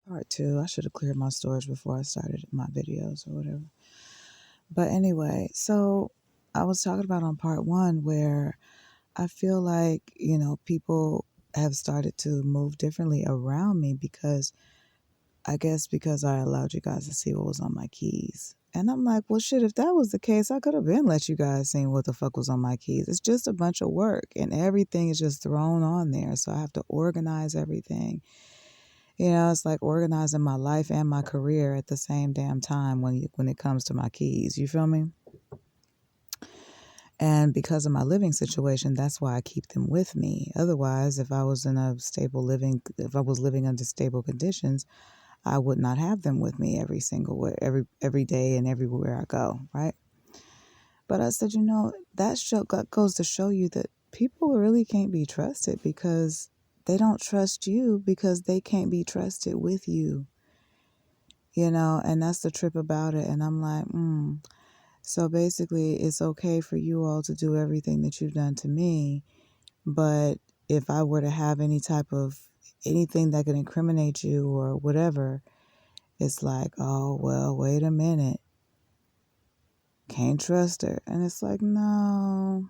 Part two. I should have cleared my storage before I started my videos or whatever. But anyway, so I was talking about on part one where I feel like, people have started to move differently around me because I guess because I allowed you guys to see what was on my keys. And I'm like, well, shit, if that was the case, I could have been let you guys see what the fuck was on my keys. It's just a bunch of work and everything is just thrown on there. So I have to organize everything. It's like organizing my life and my career at the same damn time when it comes to my keys. You feel me? And because of my living situation, that's why I keep them with me. Otherwise, if I was if I was living under stable conditions, I would not have them with me every day and everywhere I go, right? But I said, that goes to show you that people really can't be trusted because they don't trust you because they can't be trusted with you. And that's the trip about it. And I'm like, So basically, it's okay for you all to do everything that you've done to me. But if I were to have anything that could incriminate you or whatever, it's like, oh, well, wait a minute. Can't trust her. And it's like, no.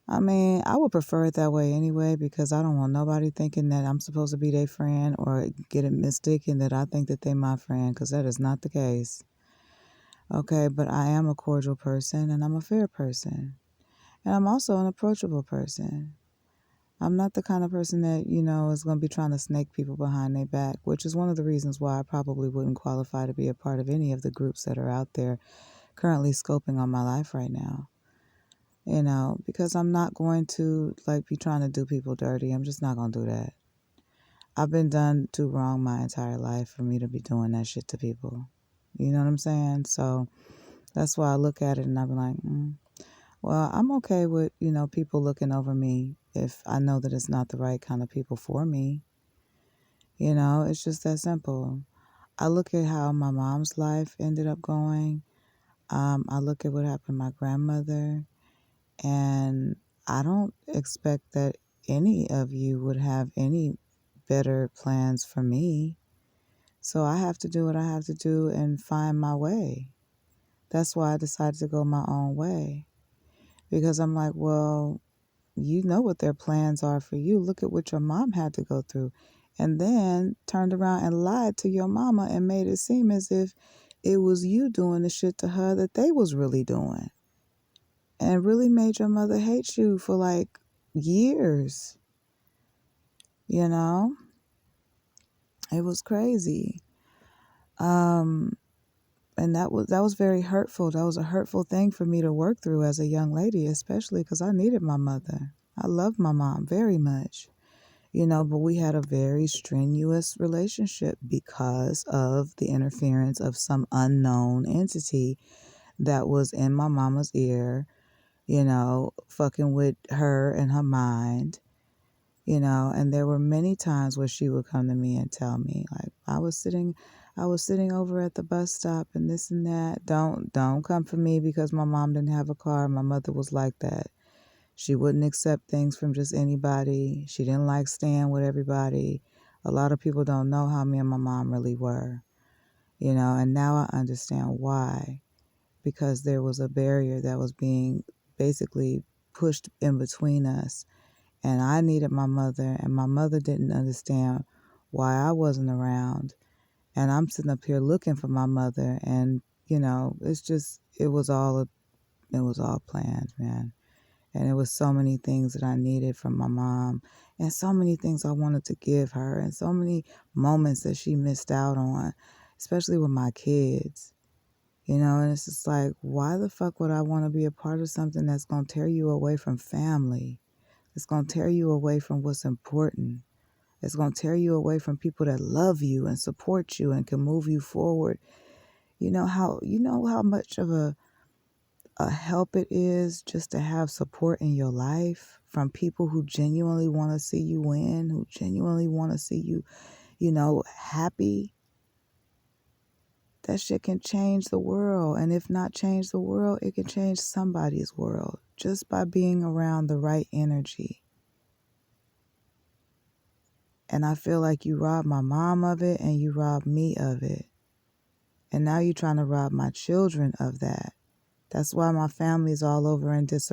I mean, I would prefer it that way anyway because I don't want nobody thinking that I'm supposed to be their friend or get it mistaken that I think that they're my friend because that is not the case. Okay, but I am a cordial person and I'm a fair person. And I'm also an approachable person. I'm not the kind of person that, is going to be trying to snake people behind their back, which is one of the reasons why I probably wouldn't qualify to be a part of any of the groups that are out there currently scoping on my life right now. Because I'm not going to be trying to do people dirty. I'm just not going to do that. I've been done too wrong my entire life for me to be doing that shit to people. You know what I'm saying? So that's why I look at it and I'm like, well, I'm okay with, people looking over me if I know that it's not the right kind of people for me. It's just that simple. I look at how my mom's life ended up going. I look at what happened to my grandmother, and I don't expect that any of you would have any better plans for me. So I have to do what I have to do and find my way. That's why I decided to go my own way. Because I'm like, well, you know what their plans are for you. Look at what your mom had to go through. And then turned around and lied to your mama and made it seem as if it was you doing the shit to her that they was really doing. And really made your mother hate you for years. It was crazy. And that was very hurtful. That was a hurtful thing for me to work through as a young lady, especially because I needed my mother. I loved my mom very much. But we had a very strenuous relationship because of the interference of some unknown entity that was in my mama's ear, fucking with her and her mind, and there were many times where she would come to me and tell me, like, I was sitting over at the bus stop and this and that. Don't come for me because my mom didn't have a car. My mother was like that. She wouldn't accept things from just anybody. She didn't like staying with everybody. A lot of people don't know how me and my mom really were, and now I understand why. Because there was a barrier that was being basically pushed in between us. And I needed my mother, and my mother didn't understand why I wasn't around. And I'm sitting up here looking for my mother, and it was all planned, man. And it was so many things that I needed from my mom and so many things I wanted to give her and so many moments that she missed out on, especially with my kids. And it's just like, why the fuck would I want to be a part of something that's going to tear you away from family? It's going to tear you away from what's important. It's going to tear you away from people that love you and support you and can move you forward. You know how much of a help it is just to have support in your life from people who genuinely want to see you win, who genuinely want to see you, happy. That shit can change the world. And if not change the world, it can change somebody's world just by being around the right energy. And I feel like you robbed my mom of it and you robbed me of it. And now you're trying to rob my children of that. That's why my family's all over in disarray.